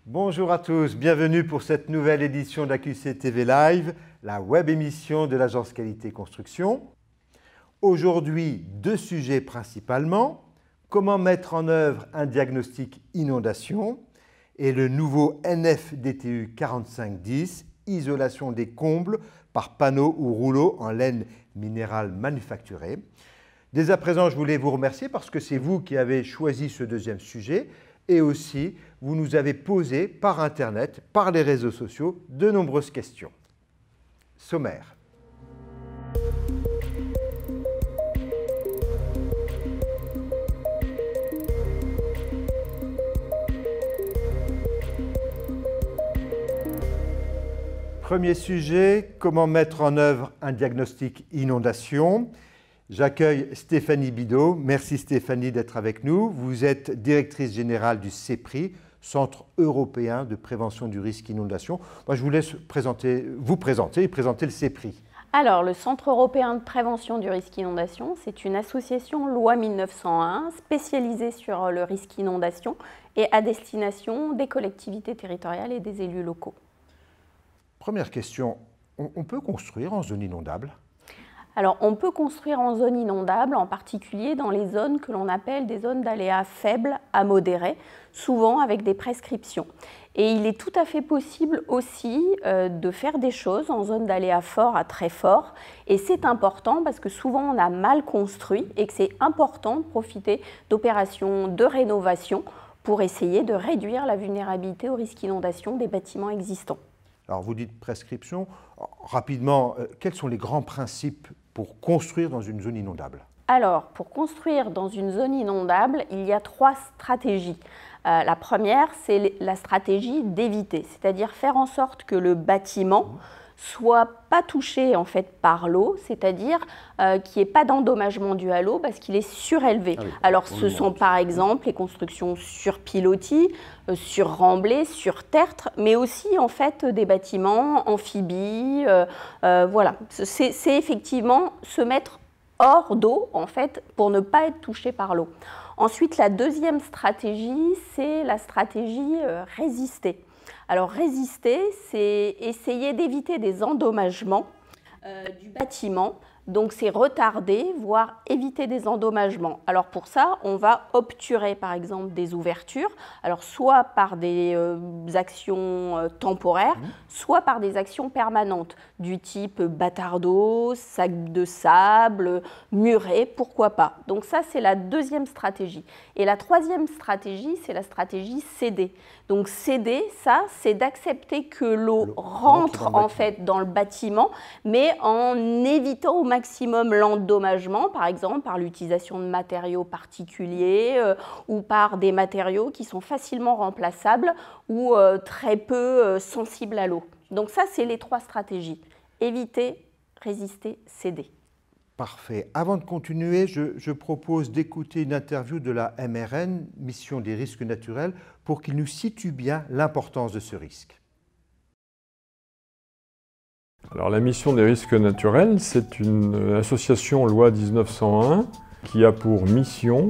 Bonjour à tous, bienvenue pour cette nouvelle édition d'AQC TV Live, la web émission de l'Agence Qualité Construction. Aujourd'hui, deux sujets principalement, comment mettre en œuvre un diagnostic inondation et le nouveau NFDTU 4510, isolation des combles par panneaux ou rouleaux en laine minérale manufacturée. Dès à présent, je voulais vous remercier parce que c'est vous qui avez choisi ce deuxième sujet et aussi, vous nous avez posé par Internet, par les réseaux sociaux, de nombreuses questions. Sommaire. Premier sujet, comment mettre en œuvre un diagnostic inondation. J'accueille Stéphanie Bidot. Merci Stéphanie d'être avec nous. Vous êtes directrice générale du CEPRI, Centre européen de prévention du risque inondation. Moi, je vous laisse vous présenter et présenter le CEPRI. Alors, le Centre européen de prévention du risque inondation, c'est une association loi 1901 spécialisée sur le risque inondation et à destination des collectivités territoriales et des élus locaux. Première question, on peut construire en zone inondable ? Alors, on peut construire en zone inondable, en particulier dans les zones que l'on appelle des zones d'aléas faibles à modérés, souvent avec des prescriptions. Et il est tout à fait possible aussi de faire des choses en zone d'aléas fort à très fort. Et c'est important parce que souvent on a mal construit et que c'est important de profiter d'opérations de rénovation pour essayer de réduire la vulnérabilité au risque inondation des bâtiments existants. Alors vous dites prescription. Rapidement, quels sont les grands principes pour construire dans une zone inondable? Alors, pour construire dans une zone inondable, il y a trois stratégies. La première, c'est la stratégie d'éviter, c'est-à-dire faire en sorte que le bâtiment soit pas touché en fait par l'eau, c'est-à-dire qu'il n'y ait pas d'endommagement dû à l'eau parce qu'il est surélevé. Alors ce sont par exemple les constructions sur pilotis, sur remblais, sur tertre, mais aussi en fait des bâtiments amphibies. Voilà, c'est effectivement se mettre hors d'eau en fait pour ne pas être touché par l'eau. Ensuite, la deuxième stratégie, c'est la stratégie résister. Alors résister, c'est essayer d'éviter des endommagements du bâtiment. Donc c'est retarder, voire éviter des endommagements. Alors pour ça, on va obturer par exemple des ouvertures, alors soit par des actions temporaires, soit par des actions permanentes, du type bâtard d'eau, sac de sable, muret, pourquoi pas. Donc ça, c'est la deuxième stratégie. Et la troisième stratégie, c'est la stratégie céder. Donc céder, ça, c'est d'accepter que l'eau rentre en fait dans le bâtiment, mais en évitant au maximum l'endommagement, par exemple par l'utilisation de matériaux particuliers ou par des matériaux qui sont facilement remplaçables ou très peu sensibles à l'eau. Donc ça, c'est les trois stratégies. Éviter, résister, céder. Parfait. Avant de continuer, je propose d'écouter une interview de la MRN, Mission des risques naturels, pour qu'il nous situe bien l'importance de ce risque. Alors, la Mission des risques naturels, c'est une association loi 1901 qui a pour mission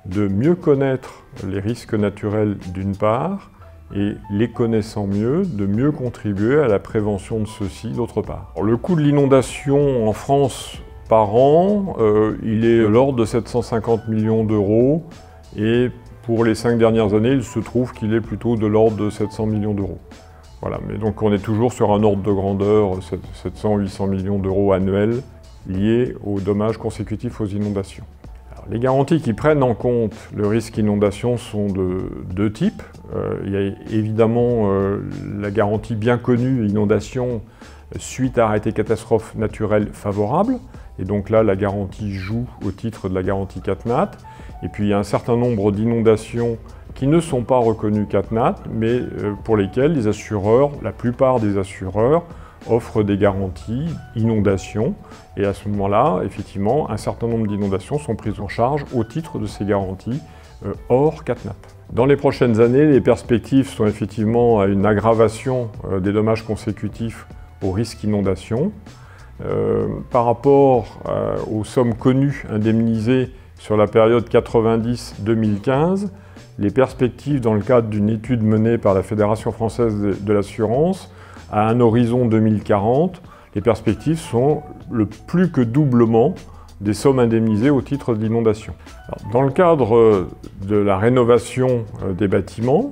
de mieux connaître les risques naturels d'une part, et les connaissant mieux, de mieux contribuer à la prévention de ceux-ci d'autre part. Alors, le coût de l'inondation en France par an, il est de l'ordre de 750 millions d'euros et pour les 5 dernières années, il se trouve qu'il est plutôt de l'ordre de 700 millions d'euros. Voilà, mais donc on est toujours sur un ordre de grandeur, 700-800 millions d'euros annuels liés aux dommages consécutifs aux inondations. Alors, les garanties qui prennent en compte le risque inondation sont de deux types. Il y a évidemment la garantie bien connue inondation suite à arrêté catastrophe naturelle favorable. Et donc là, la garantie joue au titre de la garantie CatNat. Et puis il y a un certain nombre d'inondations qui ne sont pas reconnues CatNat, mais pour lesquelles les assureurs, la plupart des assureurs, offrent des garanties inondations. Et à ce moment-là, effectivement, un certain nombre d'inondations sont prises en charge au titre de ces garanties hors CatNat. Dans les prochaines années, les perspectives sont effectivement à une aggravation des dommages consécutifs au risque inondation. Par rapport aux sommes connues indemnisées sur la période 90-2015, les perspectives dans le cadre d'une étude menée par la Fédération française de l'assurance à un horizon 2040, les perspectives sont le plus que doublement des sommes indemnisées au titre de l'inondation. Dans le cadre de la rénovation des bâtiments,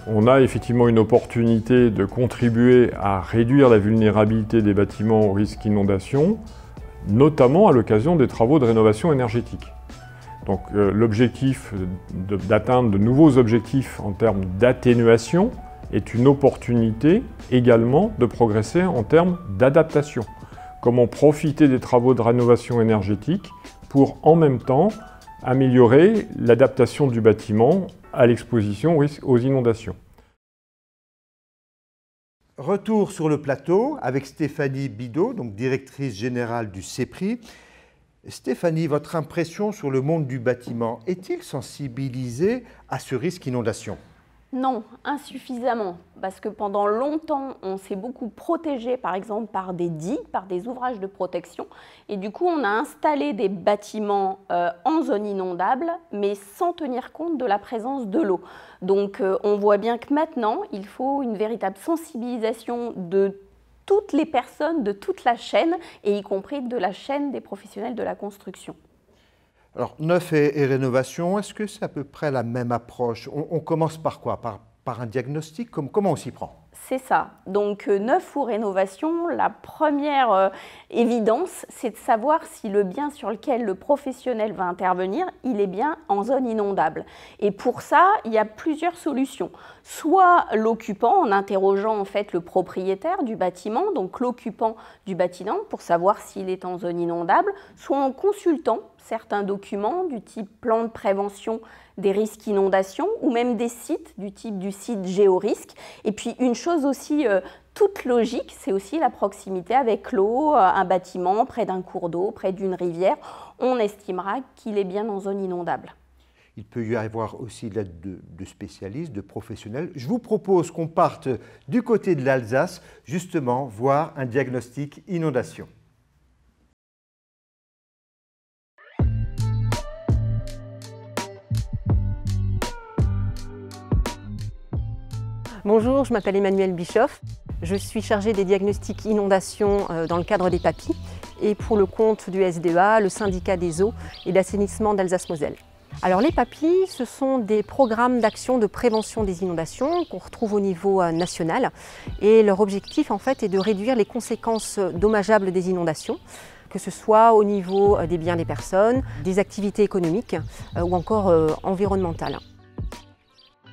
on a effectivement une opportunité de contribuer à réduire la vulnérabilité des bâtiments au risque d'inondation, notamment à l'occasion des travaux de rénovation énergétique. Donc l'objectif d'atteindre de nouveaux objectifs en termes d'atténuation est une opportunité également de progresser en termes d'adaptation. Comment profiter des travaux de rénovation énergétique pour en même temps améliorer l'adaptation du bâtiment à l'exposition aux inondations. Retour sur le plateau avec Stéphanie Bidot, donc directrice générale du CEPRI. Stéphanie, votre impression sur le monde du bâtiment est-il sensibilisé à ce risque inondation? Non, insuffisamment, parce que pendant longtemps, on s'est beaucoup protégé, par exemple, par des digues, par des ouvrages de protection, et du coup, on a installé des bâtiments en zone inondable, mais sans tenir compte de la présence de l'eau. Donc, on voit bien que maintenant, il faut une véritable sensibilisation de toutes les personnes, de toute la chaîne, et y compris de la chaîne des professionnels de la construction. Alors, neuf et rénovation, est-ce que c'est à peu près la même approche? On commence par quoi? Par un diagnostic? Comment on s'y prend? C'est ça. Donc, neuf ou rénovation, la première évidence, c'est de savoir si le bien sur lequel le professionnel va intervenir, il est bien en zone inondable. Et pour ça, il y a plusieurs solutions. Soit l'occupant, en interrogeant en fait le propriétaire du bâtiment, donc l'occupant du bâtiment, pour savoir s'il est en zone inondable, soit en consultant certains documents du type plan de prévention des risques inondations ou même des sites du type du site Géorisque. Et puis une chose aussi toute logique, c'est aussi la proximité avec l'eau, un bâtiment près d'un cours d'eau, près d'une rivière, on estimera qu'il est bien en zone inondable. Il peut y avoir aussi l'aide de spécialistes, de professionnels. Je vous propose qu'on parte du côté de l'Alsace, justement, voir un diagnostic inondation. Bonjour, je m'appelle Emmanuelle Bischoff. Je suis chargée des diagnostics inondations dans le cadre des PAPI et pour le compte du SDEA, le syndicat des eaux et d'assainissement d'Alsace-Moselle. Alors les PAPI, ce sont des programmes d'action de prévention des inondations qu'on retrouve au niveau national et leur objectif en fait est de réduire les conséquences dommageables des inondations, que ce soit au niveau des biens des personnes, des activités économiques ou encore environnementales.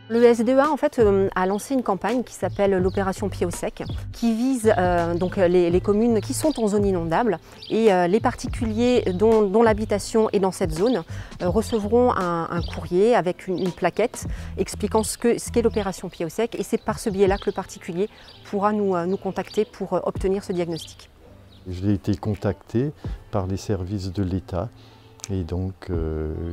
Le SDEA en fait, a lancé une campagne qui s'appelle l'opération Pied au Sec, qui vise donc les communes qui sont en zone inondable et les particuliers dont l'habitation est dans cette zone recevront un courrier avec une plaquette expliquant ce qu'est l'opération Pied au Sec et c'est par ce biais-là que le particulier pourra nous contacter pour obtenir ce diagnostic. J'ai été contacté par les services de l'État. Et donc,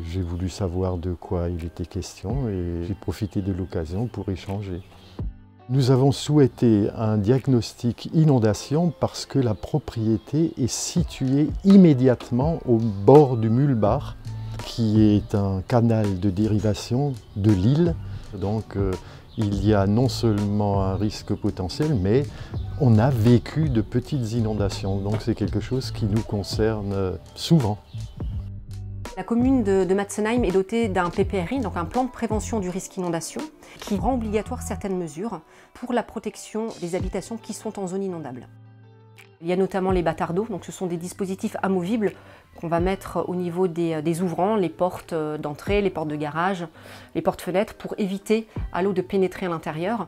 j'ai voulu savoir de quoi il était question et j'ai profité de l'occasion pour échanger. Nous avons souhaité un diagnostic inondation parce que la propriété est située immédiatement au bord du Mühlbach, qui est un canal de dérivation de l'Ill. Donc, il y a non seulement un risque potentiel, mais on a vécu de petites inondations. Donc, c'est quelque chose qui nous concerne souvent. La commune de Matzenheim est dotée d'un PPRI, donc un plan de prévention du risque inondation, qui rend obligatoire certaines mesures pour la protection des habitations qui sont en zone inondable. Il y a notamment les bâtards d'eau, donc ce sont des dispositifs amovibles qu'on va mettre au niveau des ouvrants, les portes d'entrée, les portes de garage, les portes-fenêtres, pour éviter à l'eau de pénétrer à l'intérieur.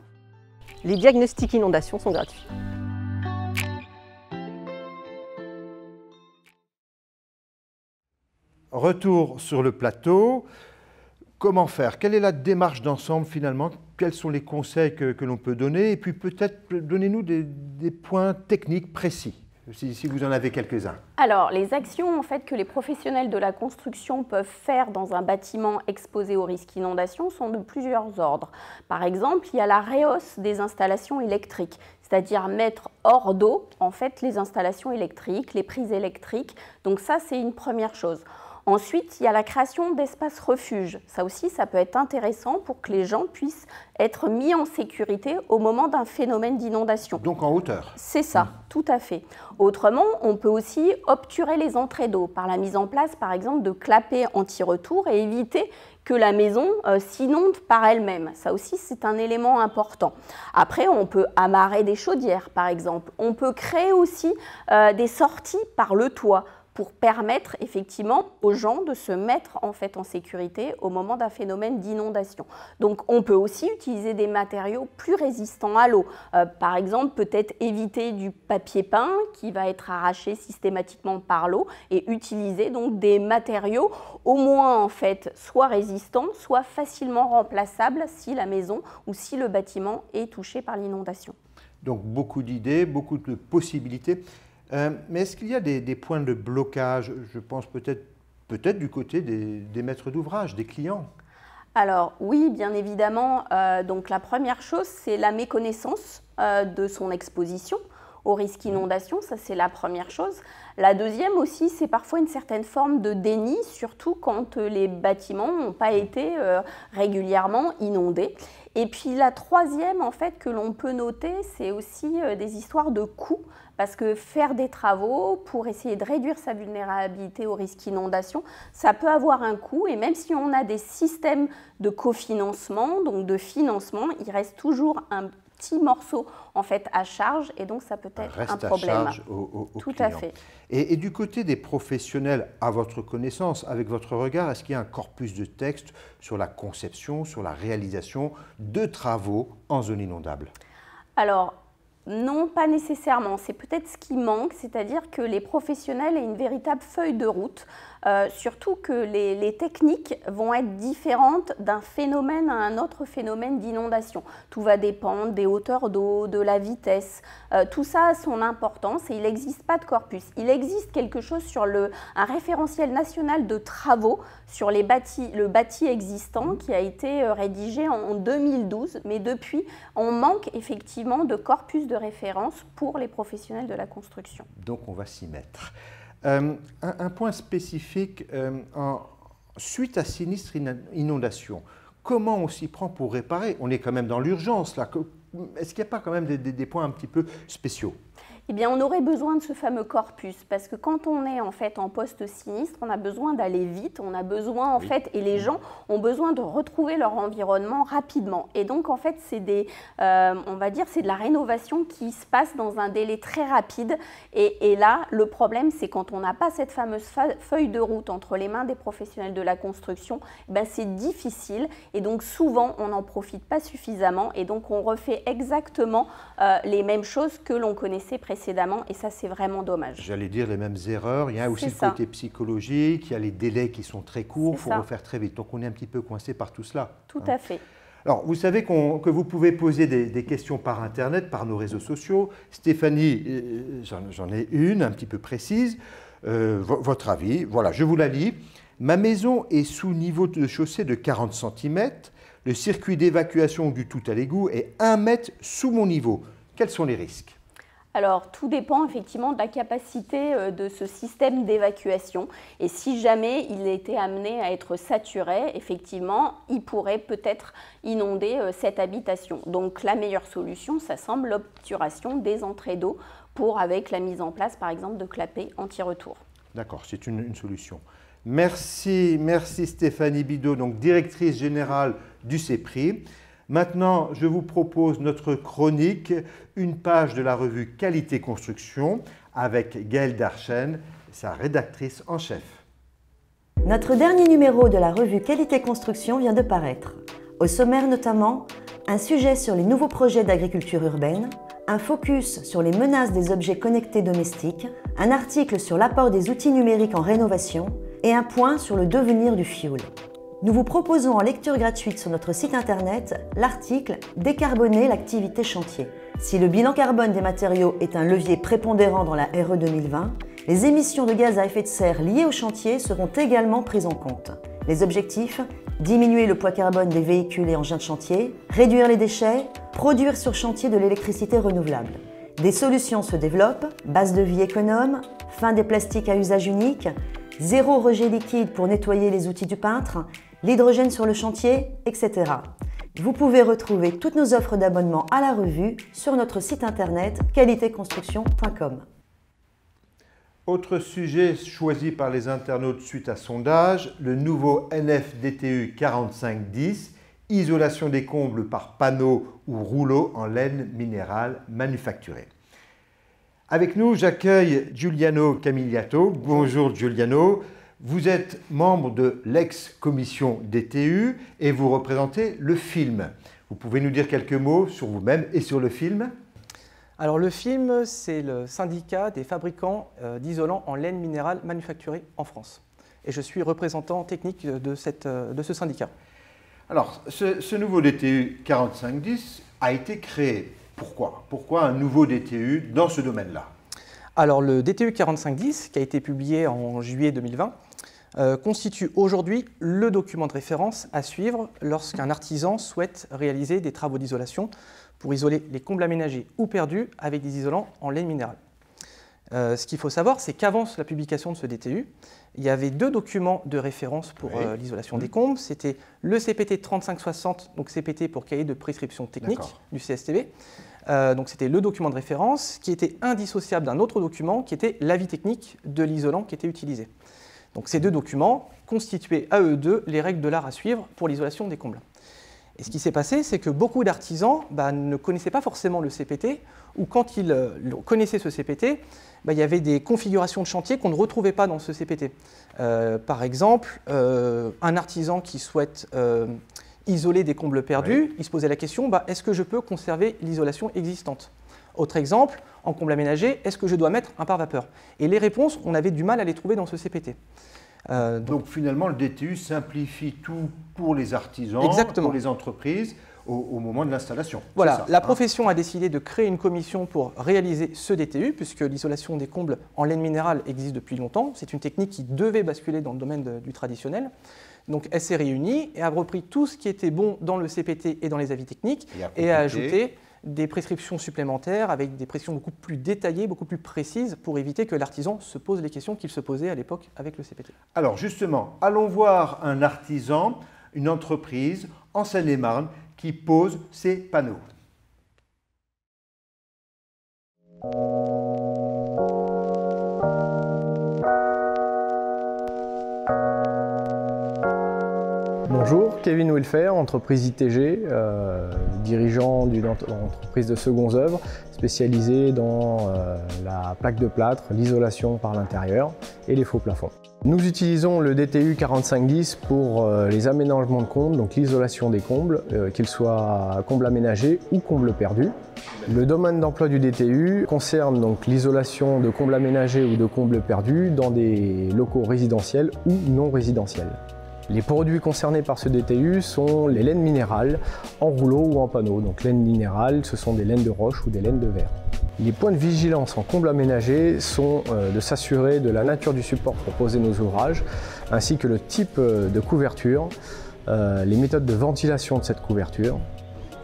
Les diagnostics inondation sont gratuits. Retour sur le plateau. Comment faire? Quelle est la démarche d'ensemble finalement? Quels sont les conseils que l'on peut donner? Et puis peut-être donnez-nous des points techniques précis, si vous en avez quelques-uns. Alors, les actions en fait, que les professionnels de la construction peuvent faire dans un bâtiment exposé au risque inondation sont de plusieurs ordres. Par exemple, il y a la rehausse des installations électriques, c'est-à-dire mettre hors d'eau en fait, les installations électriques, les prises électriques. Donc ça, c'est une première chose. Ensuite, il y a la création d'espaces refuges. Ça aussi, ça peut être intéressant pour que les gens puissent être mis en sécurité au moment d'un phénomène d'inondation. Donc en hauteur. C'est ça, tout à fait. Autrement, on peut aussi obturer les entrées d'eau par la mise en place, par exemple, de clapets anti-retour et éviter que la maison s'inonde par elle-même. Ça aussi, c'est un élément important. Après, on peut amarrer des chaudières, par exemple. On peut créer aussi des sorties par le toit pour permettre effectivement aux gens de se mettre en fait en sécurité au moment d'un phénomène d'inondation. Donc on peut aussi utiliser des matériaux plus résistants à l'eau. Par exemple, peut-être éviter du papier peint qui va être arraché systématiquement par l'eau et utiliser donc des matériaux au moins en fait soit résistants, soit facilement remplaçables si la maison ou si le bâtiment est touché par l'inondation. Donc beaucoup d'idées, beaucoup de possibilités. Mais est-ce qu'il y a des points de blocage, je pense peut-être du côté des maîtres d'ouvrage, des clients? Alors oui, bien évidemment. Donc la première chose, c'est la méconnaissance de son exposition au risque inondation, ça c'est la première chose. La deuxième aussi, c'est parfois une certaine forme de déni, surtout quand les bâtiments n'ont pas été régulièrement inondés. Et puis la troisième, en fait, que l'on peut noter, c'est aussi des histoires de coûts, parce que faire des travaux pour essayer de réduire sa vulnérabilité au risque inondation, ça peut avoir un coût, et même si on a des systèmes de cofinancement, donc de financement, il reste toujours un petit morceau en fait à charge, et donc ça peut être un problème. À charge au Tout client. à fait. Et du côté des professionnels, à votre connaissance, avec votre regard, est-ce qu'il y a un corpus de texte sur la conception, sur la réalisation de travaux en zone inondable? Alors, non, pas nécessairement. C'est peut-être ce qui manque, c'est-à-dire que les professionnels aient une véritable feuille de route, surtout que les techniques vont être différentes d'un phénomène à un autre phénomène d'inondation. Tout va dépendre des hauteurs d'eau, de la vitesse. Tout ça a son importance et il n'existe pas de corpus. Il existe quelque chose sur un référentiel national de travaux sur le bâti existant qui a été rédigé en 2012, mais depuis, on manque effectivement de corpus de référence pour les professionnels de la construction. Donc on va s'y mettre. Un point spécifique, suite à sinistre inondation, comment on s'y prend pour réparer? On est quand même dans l'urgence là. Est-ce qu'il n'y a pas quand même des points un petit peu spéciaux? Eh bien, on aurait besoin de ce fameux corpus, parce que quand on est en fait en post-sinistre, on a besoin d'aller vite, on a besoin en fait, et les gens ont besoin de retrouver leur environnement rapidement. Et donc en fait, c'est on va dire, c'est de la rénovation qui se passe dans un délai très rapide. Et là, le problème, c'est quand on n'a pas cette fameuse feuille de route entre les mains des professionnels de la construction, ben, c'est difficile. Et donc souvent, on n'en profite pas suffisamment, et donc on refait exactement les mêmes choses que l'on connaissait précédemment, et ça c'est vraiment dommage. J'allais dire les mêmes erreurs, il y a aussi le côté psychologique, il y a les délais qui sont très courts, il faut refaire très vite, donc on est un petit peu coincé par tout cela. Tout à fait. Alors vous savez que vous pouvez poser des questions par internet, par nos réseaux sociaux. Stéphanie, j'en ai une un petit peu précise, votre avis, voilà, je vous la lis. Ma maison est sous niveau de chaussée de 40 cm, le circuit d'évacuation du tout à l'égout est 1 mètre sous mon niveau. Quels sont les risques? Alors, tout dépend effectivement de la capacité de ce système d'évacuation. Et si jamais il était amené à être saturé, effectivement, il pourrait peut-être inonder cette habitation. Donc, la meilleure solution, ça semble l'obturation des entrées d'eau avec la mise en place, par exemple, de clapets anti-retour. D'accord, c'est une solution. Merci Stéphanie Bidot, donc directrice générale du CEPRI. Maintenant, je vous propose notre chronique, une page de la revue Qualité Construction avec Gaëlle Darchen, sa rédactrice en chef. Notre dernier numéro de la revue Qualité Construction vient de paraître. Au sommaire notamment, un sujet sur les nouveaux projets d'agriculture urbaine, un focus sur les menaces des objets connectés domestiques, un article sur l'apport des outils numériques en rénovation et un point sur le devenir du fioul. Nous vous proposons en lecture gratuite sur notre site internet l'article « Décarboner l'activité chantier ». Si le bilan carbone des matériaux est un levier prépondérant dans la RE 2020, les émissions de gaz à effet de serre liées au chantier seront également prises en compte. Les objectifs : diminuer le poids carbone des véhicules et engins de chantier, réduire les déchets, produire sur chantier de l'électricité renouvelable. Des solutions se développent, base de vie économe, fin des plastiques à usage unique, zéro rejet liquide pour nettoyer les outils du peintre, l'hydrogène sur le chantier, etc. Vous pouvez retrouver toutes nos offres d'abonnement à la revue sur notre site internet qualitéconstruction.com. Autre sujet choisi par les internautes suite à sondage, le nouveau NF-DTU 4510, isolation des combles par panneaux ou rouleaux en laine minérale manufacturée. Avec nous, j'accueille Giuliano Camigliato. Bonjour Giuliano. Vous êtes membre de l'ex-commission DTU et vous représentez le film. Vous pouvez nous dire quelques mots sur vous-même et sur le film? Alors le film, c'est le syndicat des fabricants d'isolants en laine minérale manufacturée en France. Et je suis représentant technique de ce syndicat. Alors, ce nouveau DTU 4510 a été créé. Pourquoi un nouveau DTU dans ce domaine-là? Alors le DTU 4510, qui a été publié en juillet 2020, constitue aujourd'hui le document de référence à suivre lorsqu'un artisan souhaite réaliser des travaux d'isolation pour isoler les combles aménagés ou perdus avec des isolants en laine minérale. Ce qu'il faut savoir, c'est qu'avant la publication de ce DTU, il y avait deux documents de référence pour l'isolation des combles. C'était le CPT 3560, donc CPT pour cahier de prescription technique du CSTB. Donc c'était le document de référence qui était indissociable d'un autre document qui était l'avis technique de l'isolant qui était utilisé. Donc ces deux documents constituaient à eux deux les règles de l'art à suivre pour l'isolation des combles. Et ce qui s'est passé, c'est que beaucoup d'artisans ne connaissaient pas forcément le CPT, ou quand ils connaissaient ce CPT, il y avait des configurations de chantier qu'on ne retrouvait pas dans ce CPT. Par exemple, un artisan qui souhaite isoler des combles perdus, il se posait la question, est-ce que je peux conserver l'isolation existante? Autre exemple, en comble aménagé, est-ce que je dois mettre un pare-vapeur? Et les réponses, on avait du mal à les trouver dans ce CPT. Donc finalement, le DTU simplifie tout pour les artisans, pour les entreprises, au moment de l'installation. Voilà, la profession a décidé de créer une commission pour réaliser ce DTU, puisque l'isolation des combles en laine minérale existe depuis longtemps. C'est une technique qui devait basculer dans le domaine du traditionnel. Donc elle s'est réunie et a repris tout ce qui était bon dans le CPT et dans les avis techniques et a ajouté des prescriptions supplémentaires avec des prescriptions beaucoup plus détaillées, beaucoup plus précises pour éviter que l'artisan se pose les questions qu'il se posait à l'époque avec le CPT. Alors justement, allons voir un artisan, une entreprise en Seine-et-Marne qui pose ces panneaux. Bonjour, Kevin Wilfer, entreprise ITG, dirigeant d'une entreprise de secondes œuvres spécialisée dans la plaque de plâtre, l'isolation par l'intérieur et les faux plafonds. Nous utilisons le DTU 4510 pour les aménagements de combles, donc l'isolation des combles, qu'ils soient combles aménagés ou combles perdus. Le domaine d'emploi du DTU concerne donc l'isolation de combles aménagés ou de combles perdus dans des locaux résidentiels ou non résidentiels. Les produits concernés par ce DTU sont les laines minérales en rouleau ou en panneau. Donc laines minérales, ce sont des laines de roche ou des laines de verre. Les points de vigilance en comble aménagé sont de s'assurer de la nature du support pour poser nos ouvrages, ainsi que le type de couverture, les méthodes de ventilation de cette couverture,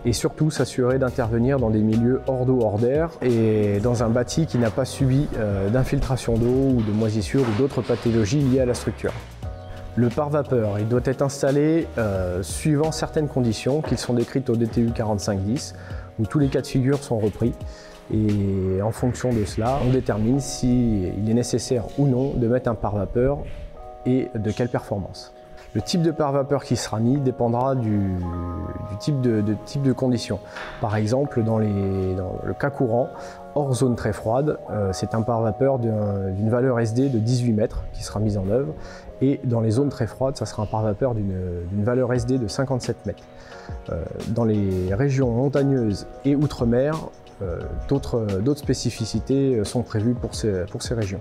et surtout s'assurer d'intervenir dans des milieux hors d'eau, hors d'air, et dans un bâti qui n'a pas subi d'infiltration d'eau ou de moisissure ou d'autres pathologies liées à la structure. Le pare-vapeur, il doit être installé suivant certaines conditions qui sont décrites au DTU 4510, où tous les cas de figure sont repris. Et en fonction de cela, on détermine s'il est nécessaire ou non de mettre un pare-vapeur et de quelle performance. Le type de pare-vapeur qui sera mis dépendra du type de conditions. Par exemple, dans le cas courant, hors zone très froide, c'est un pare-vapeur d'une valeur SD de 18 mètres qui sera mis en œuvre. Et dans les zones très froides, ça sera un pare-vapeur d'une valeur SD de 57 mètres. Dans les régions montagneuses et outre-mer, d'autres spécificités sont prévues pour ces régions.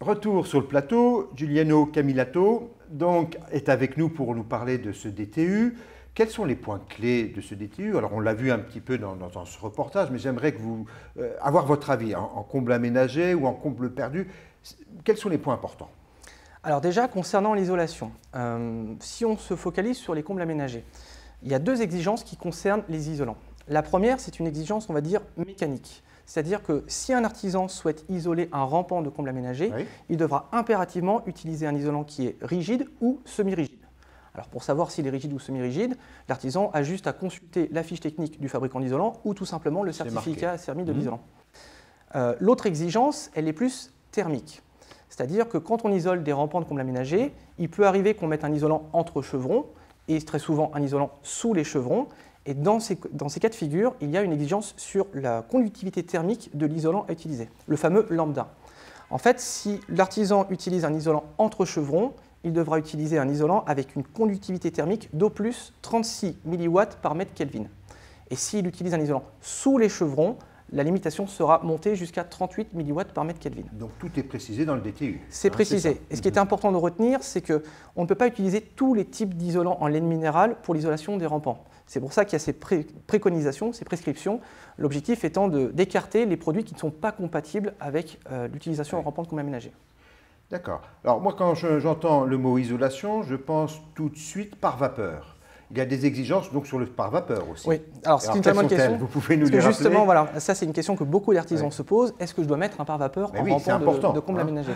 Retour sur le plateau, Giuliano Camigliato est avec nous pour nous parler de ce DTU. Quels sont les points clés de ce DTU? Alors on l'a vu un petit peu dans ce reportage, mais j'aimerais que vous avoir votre avis en comble aménagé ou en comble perdu. Quels sont les points importants? Alors déjà, concernant l'isolation, si on se focalise sur les combles aménagés, il y a deux exigences qui concernent les isolants. La première, c'est une exigence, on va dire, mécanique. C'est-à-dire que si un artisan souhaite isoler un rampant de comble aménagé, il devra impérativement utiliser un isolant qui est rigide ou semi-rigide. Alors pour savoir s'il est rigide ou semi-rigide, l'artisan a juste à consulter la fiche technique du fabricant d'isolant ou tout simplement le certificat CERMI de l'isolant. L'autre exigence, elle est plus thermique. C'est-à-dire que quand on isole des rampants de comble aménagé, il peut arriver qu'on mette un isolant entre chevrons et très souvent un isolant sous les chevrons. Et dans ces cas de figure, il y a une exigence sur la conductivité thermique de l'isolant à utiliser, le fameux lambda. En fait, si l'artisan utilise un isolant entre chevrons, il devra utiliser un isolant avec une conductivité thermique d'au plus 36 mW par mètre Kelvin. Et s'il utilise un isolant sous les chevrons, la limitation sera montée jusqu'à 38 mW par mètre Kelvin. Donc tout est précisé dans le DTU. C'est précisé. Et ce qui est important de retenir, c'est qu'on ne peut pas utiliser tous les types d'isolants en laine minérale pour l'isolation des rampants. C'est pour ça qu'il y a ces préconisations, ces prescriptions, l'objectif étant d'écarter les produits qui ne sont pas compatibles avec l'utilisation en rampant de comble aménagé. D'accord. Alors moi, quand j'entends le mot isolation, je pense tout de suite par vapeur. Il y a des exigences donc sur le par vapeur aussi. Oui, alors c'est une très bonne question. Vous pouvez nous les rappeler ? Justement, voilà, ça c'est une question que beaucoup d'artisans se posent. Est-ce que je dois mettre un par vapeur en rampant de comble aménagé ?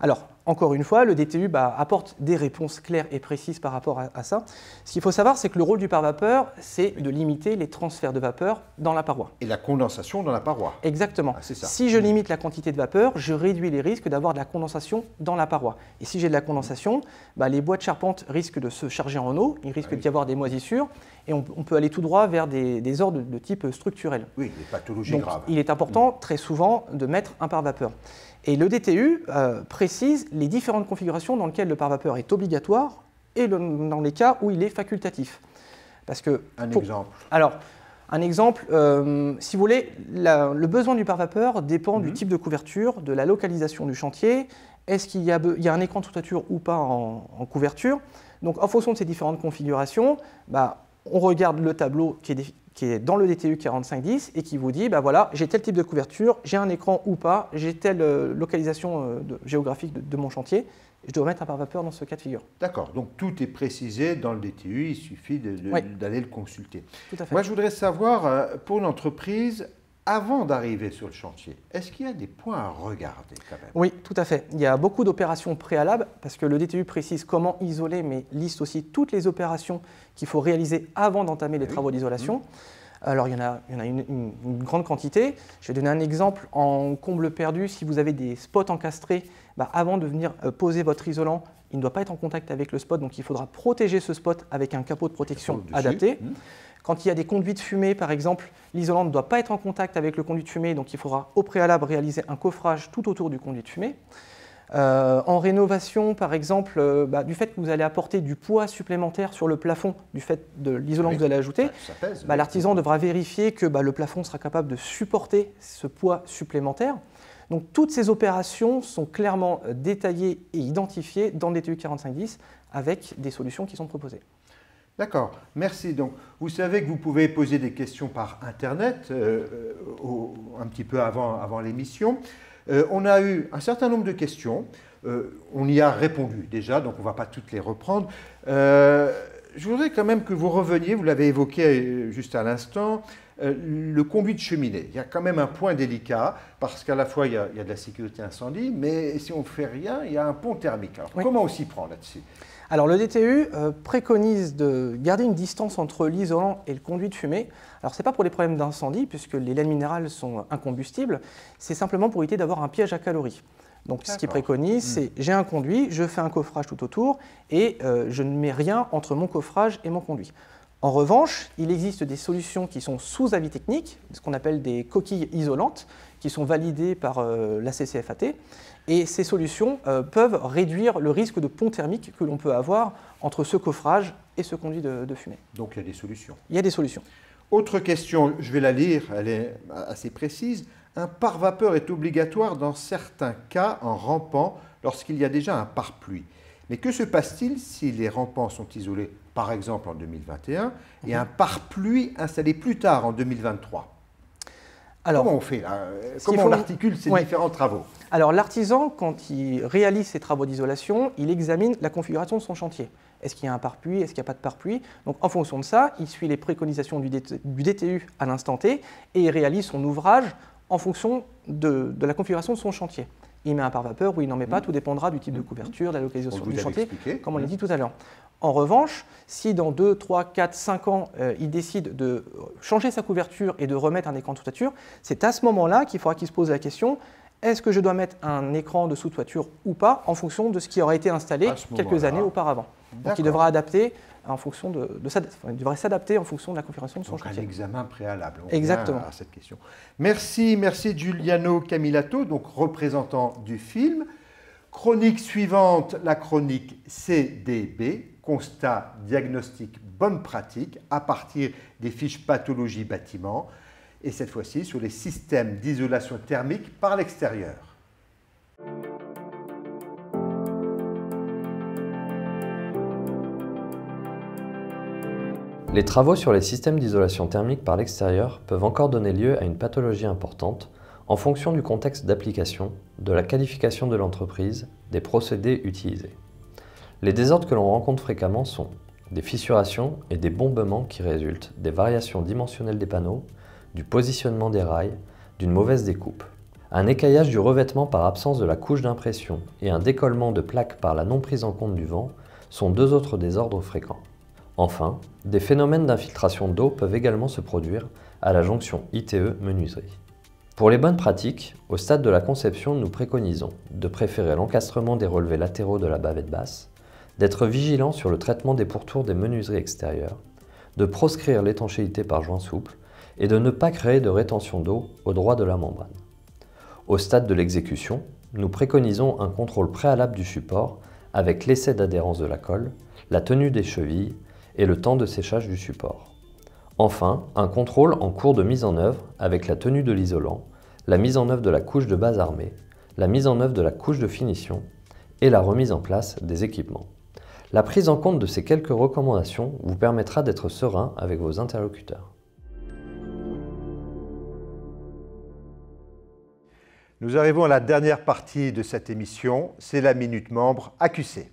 Alors, encore une fois, le DTU apporte des réponses claires et précises par rapport à ça. Ce qu'il faut savoir, c'est que le rôle du pare-vapeur, c'est de limiter les transferts de vapeur dans la paroi. Et la condensation dans la paroi. Exactement. Ah, c'est ça. Si je limite la quantité de vapeur, je réduis les risques d'avoir de la condensation dans la paroi. Et si j'ai de la condensation, les bois de charpente risquent de se charger en eau, il risque d'y avoir des moisissures, et on peut aller tout droit vers des ordres de type structurel. Oui, des pathologies Donc, graves. Il est important, très souvent, de mettre un pare-vapeur. Et le DTU précise les différentes configurations dans lesquelles le pare-vapeur est obligatoire et dans les cas où il est facultatif. Parce que, exemple. Alors, un exemple, si vous voulez, le besoin du pare-vapeur dépend du type de couverture, de la localisation du chantier. Est-ce qu'il y a un écran de toiture ou pas en couverture? Donc, en fonction de ces différentes configurations, on regarde le tableau qui est dans le DTU 4510 et qui vous dit, voilà, j'ai tel type de couverture, j'ai un écran ou pas, j'ai telle localisation géographique de mon chantier, je dois mettre un pare-vapeur dans ce cas de figure. D'accord, donc tout est précisé dans le DTU, il suffit d'aller le consulter. Tout à fait. Moi, je voudrais savoir, pour une entreprise, avant d'arriver sur le chantier, est-ce qu'il y a des points à regarder quand même? Oui, tout à fait. Il y a beaucoup d'opérations préalables parce que le DTU précise comment isoler, mais liste aussi toutes les opérations qu'il faut réaliser avant d'entamer les travaux d'isolation. Alors, il y en a une grande quantité. Je vais donner un exemple. En comble perdu, si vous avez des spots encastrés, avant de venir poser votre isolant, il ne doit pas être en contact avec le spot, donc il faudra protéger ce spot avec un capot de protection adapté. Quand il y a des conduits de fumée, par exemple, l'isolant ne doit pas être en contact avec le conduit de fumée, donc il faudra au préalable réaliser un coffrage tout autour du conduit de fumée. En rénovation, par exemple, du fait que vous allez apporter du poids supplémentaire sur le plafond, du fait de l'isolant que vous allez ajouter, l'artisan devra vérifier que le plafond sera capable de supporter ce poids supplémentaire. Donc toutes ces opérations sont clairement détaillées et identifiées dans le DTU 4510 avec des solutions qui sont proposées. D'accord, merci. Donc, vous savez que vous pouvez poser des questions par Internet un petit peu avant l'émission. On a eu un certain nombre de questions. On y a répondu déjà, donc on ne va pas toutes les reprendre. Je voudrais quand même que vous reveniez, vous l'avez évoqué juste à l'instant, le conduit de cheminée. Il y a quand même un point délicat, parce qu'à la fois il y a de la sécurité incendie, mais si on ne fait rien, il y a un pont thermique. Alors, comment on s'y prend là-dessus ? Alors le DTU préconise de garder une distance entre l'isolant et le conduit de fumée. Alors ce n'est pas pour les problèmes d'incendie, puisque les laines minérales sont incombustibles, c'est simplement pour éviter d'avoir un piège à calories. Donc ce qui préconise, c'est j'ai un conduit, je fais un coffrage tout autour et je ne mets rien entre mon coffrage et mon conduit. En revanche, il existe des solutions qui sont sous avis technique, ce qu'on appelle des coquilles isolantes, qui sont validées par la CCFAT. Et ces solutions peuvent réduire le risque de pont thermique que l'on peut avoir entre ce coffrage et ce conduit de fumée. Donc il y a des solutions. Il y a des solutions. Autre question, je vais la lire, elle est assez précise. Un pare-vapeur est obligatoire dans certains cas en rampant lorsqu'il y a déjà un pare-pluie. Mais que se passe-t-il si les rampants sont isolés, par exemple en 2021, et un pare-pluie installé plus tard en 2023 ? Alors, comment on fait là? Comment on articule ces différents travaux? Alors l'artisan, quand il réalise ses travaux d'isolation, il examine la configuration de son chantier. Est-ce qu'il y a un pare-pluie? Est-ce qu'il n'y a pas de pare-pluie? Donc en fonction de ça, il suit les préconisations du DTU à l'instant T et il réalise son ouvrage en fonction de la configuration de son chantier. Il met un pare-vapeur ou il n'en met pas, tout dépendra du type de couverture, de la localisation du chantier, comme on l'a dit tout à l'heure. En revanche, si dans 2, 3, 4, 5 ans, il décide de changer sa couverture et de remettre un écran de sous-toiture, c'est à ce moment-là qu'il faudra qu'il se pose la question: est-ce que je dois mettre un écran de sous-toiture ou pas, en fonction de ce qui aurait été installé quelques années auparavant. Donc il devra adapter en fonction il devrait s'adapter en fonction de la configuration de son chantier. Un examen préalable. Exactement. À cette question. Merci Giuliano Camillato, donc représentant du film. Chronique suivante, la chronique CDB, constat, diagnostic, bonne pratique, à partir des fiches pathologie bâtiment, et cette fois-ci sur les systèmes d'isolation thermique par l'extérieur. Les travaux sur les systèmes d'isolation thermique par l'extérieur peuvent encore donner lieu à une pathologie importante en fonction du contexte d'application, de la qualification de l'entreprise, des procédés utilisés. Les désordres que l'on rencontre fréquemment sont des fissurations et des bombements qui résultent des variations dimensionnelles des panneaux, du positionnement des rails, d'une mauvaise découpe. Un écaillage du revêtement par absence de la couche d'impression et un décollement de plaques par la non prise en compte du vent sont deux autres désordres fréquents. Enfin, des phénomènes d'infiltration d'eau peuvent également se produire à la jonction ITE-menuiserie. Pour les bonnes pratiques, au stade de la conception, nous préconisons de préférer l'encastrement des relevés latéraux de la bavette basse, d'être vigilant sur le traitement des pourtours des menuiseries extérieures, de proscrire l'étanchéité par joint souple et de ne pas créer de rétention d'eau au droit de la membrane. Au stade de l'exécution, nous préconisons un contrôle préalable du support avec l'essai d'adhérence de la colle, la tenue des chevilles et le temps de séchage du support. Enfin, un contrôle en cours de mise en œuvre avec la tenue de l'isolant, la mise en œuvre de la couche de base armée, la mise en œuvre de la couche de finition et la remise en place des équipements. La prise en compte de ces quelques recommandations vous permettra d'être serein avec vos interlocuteurs. Nous arrivons à la dernière partie de cette émission, c'est la Minute Membre AQC.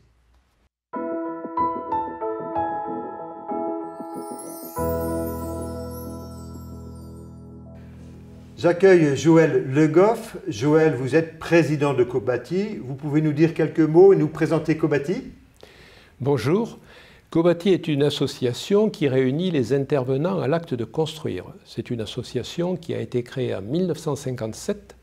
J'accueille Joël Le Goff. Joël, vous êtes président de Cobati. Vous pouvez nous dire quelques mots et nous présenter Cobati? Bonjour. Cobati est une association qui réunit les intervenants à l'acte de construire. C'est une association qui a été créée en 1957,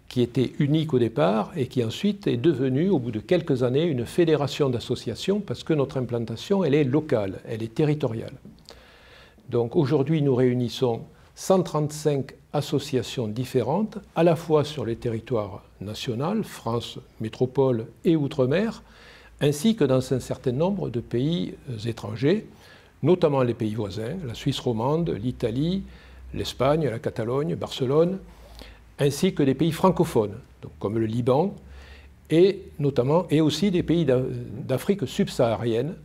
qui était unique au départ et qui ensuite est devenue, au bout de quelques années, une fédération d'associations parce que notre implantation, elle est locale, elle est territoriale. Donc aujourd'hui, nous réunissons 135 associations différentes, à la fois sur les territoires nationaux, France, métropole et Outre-mer, ainsi que dans un certain nombre de pays étrangers, notamment les pays voisins, la Suisse romande, l'Italie, l'Espagne, la Catalogne, Barcelone, ainsi que des pays francophones, donc comme le Liban, et aussi des pays d'Afrique subsaharienne,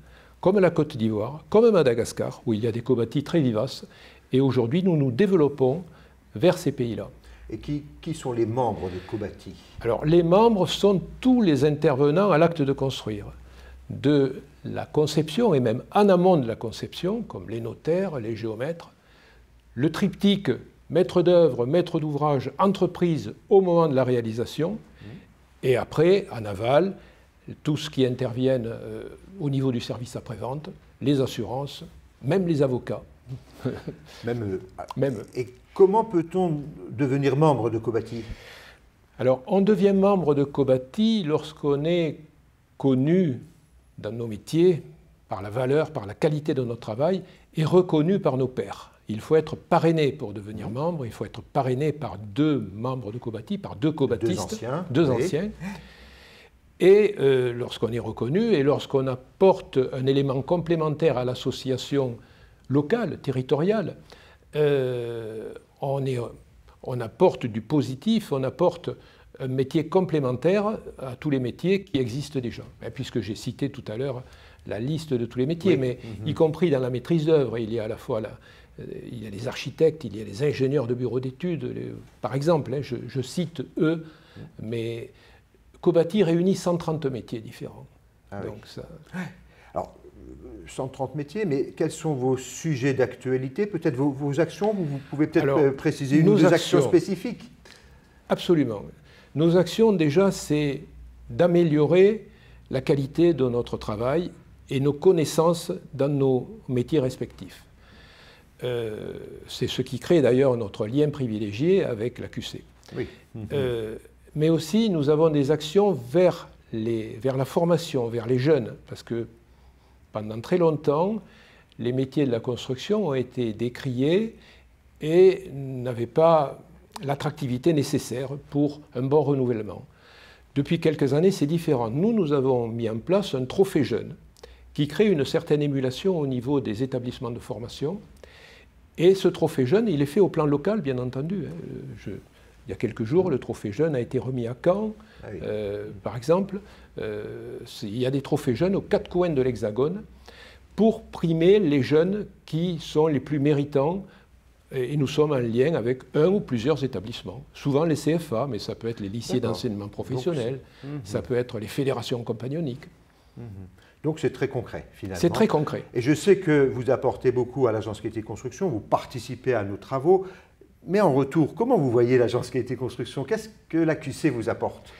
comme la Côte d'Ivoire, comme Madagascar, où il y a des Cobati très vivaces. Et aujourd'hui, nous nous développons vers ces pays-là. Et qui sont les membres de Cobati? Alors, les membres sont tous les intervenants à l'acte de construire, de la conception et même en amont de la conception, comme les notaires, les géomètres, le triptyque maître d'œuvre, maître d'ouvrage, entreprise au moment de la réalisation, et après, en aval, tout ce qui intervienne au niveau du service après-vente, les assurances, même les avocats. Même eux. Et comment peut-on devenir membre de Cobati? Alors, on devient membre de Cobati lorsqu'on est connu dans nos métiers par la valeur, par la qualité de notre travail et reconnu par nos pairs. Il faut être parrainé pour devenir membre, il faut être parrainé par deux membres de Cobati, par deux cobatistes, deux anciens. Et lorsqu'on est reconnu et lorsqu'on apporte un élément complémentaire à l'association locale, territoriale, on apporte du positif, on apporte un métier complémentaire à tous les métiers qui existent déjà. Puisque j'ai cité tout à l'heure la liste de tous les métiers, Oui. mais y compris dans la maîtrise d'œuvre, il y a à la fois il y a les architectes, il y a les ingénieurs de bureaux d'études, par exemple, hein, je cite eux, mais Cobati réunit 130 métiers différents. Ah Donc oui. ça... Alors, 130 métiers, mais quels sont vos sujets d'actualité? Peut-être vos actions? Vous pouvez peut-être préciser une ou deux actions spécifiques? Absolument. Nos actions, déjà, c'est d'améliorer la qualité de notre travail et nos connaissances dans nos métiers respectifs. C'est ce qui crée d'ailleurs notre lien privilégié avec la QC. Oui. Mais aussi, nous avons des actions vers la formation, vers les jeunes, parce que pendant très longtemps, les métiers de la construction ont été décriés et n'avaient pas l'attractivité nécessaire pour un bon renouvellement. Depuis quelques années, c'est différent. Nous avons mis en place un trophée jeune qui crée une certaine émulation au niveau des établissements de formation. Et ce trophée jeune, il est fait au plan local, bien entendu. Il y a quelques jours, le trophée jeune a été remis à Caen, par exemple. Il y a des trophées jeunes aux 4 coins de l'Hexagone pour primer les jeunes qui sont les plus méritants. Et nous sommes en lien avec un ou plusieurs établissements, souvent les CFA, mais ça peut être les lycées d'enseignement professionnel, ça peut être les fédérations compagnoniques. Donc c'est très concret, finalement. C'est très concret. Et je sais que vous apportez beaucoup à l'Agence Qualité Construction, vous participez à nos travaux, mais en retour, comment vous voyez l'Agence Qualité Construction? Qu'est-ce que l'AQC vous apporte?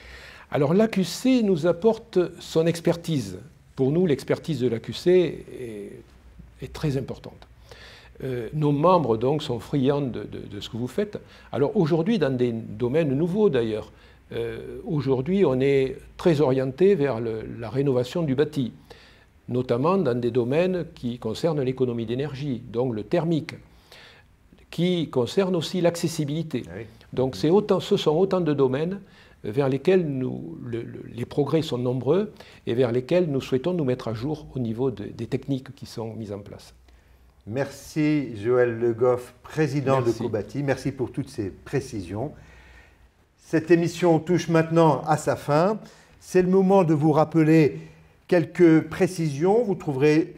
Alors l'AQC nous apporte son expertise. Pour nous, l'expertise de l'AQC est très importante. Nos membres donc sont friands de ce que vous faites. Alors aujourd'hui, dans des domaines nouveaux d'ailleurs, aujourd'hui on est très orienté vers la rénovation du bâti, notamment dans des domaines qui concernent l'économie d'énergie, donc le thermique, qui concerne aussi l'accessibilité. Ah oui. Donc ce sont autant de domaines vers lesquels les progrès sont nombreux et vers lesquels nous souhaitons nous mettre à jour au niveau des techniques qui sont mises en place. Merci Joël Le Goff, président de Cobati. Merci pour toutes ces précisions. Cette émission touche maintenant à sa fin. C'est le moment de vous rappeler quelques précisions. Vous trouverez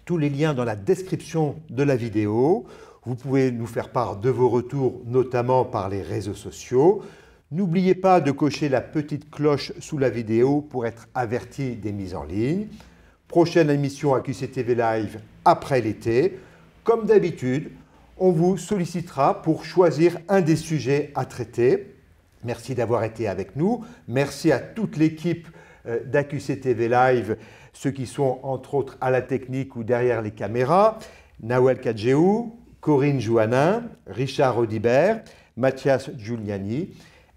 tous les liens dans la description de la vidéo. Vous pouvez nous faire part de vos retours, notamment par les réseaux sociaux. N'oubliez pas de cocher la petite cloche sous la vidéo pour être averti des mises en ligne. Prochaine émission AQC TV Live après l'été. Comme d'habitude, on vous sollicitera pour choisir un des sujets à traiter. Merci d'avoir été avec nous. Merci à toute l'équipe d'AQC TV Live, ceux qui sont entre autres à la technique ou derrière les caméras. Nawel Kadjeou, Corinne Jouanin, Richard Audibert, Mathias Giuliani.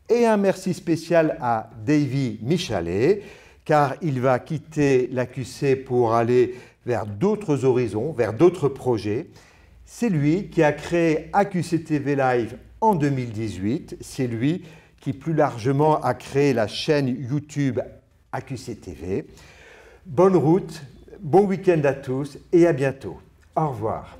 Et un merci spécial à Davy Michalet, car il va quitter l'AQC pour aller vers d'autres horizons, vers d'autres projets. C'est lui qui a créé AQC TV Live en 2018. C'est lui qui, plus largement, a créé la chaîne YouTube AQC TV. Bonne route, bon week-end à tous et à bientôt. Au revoir.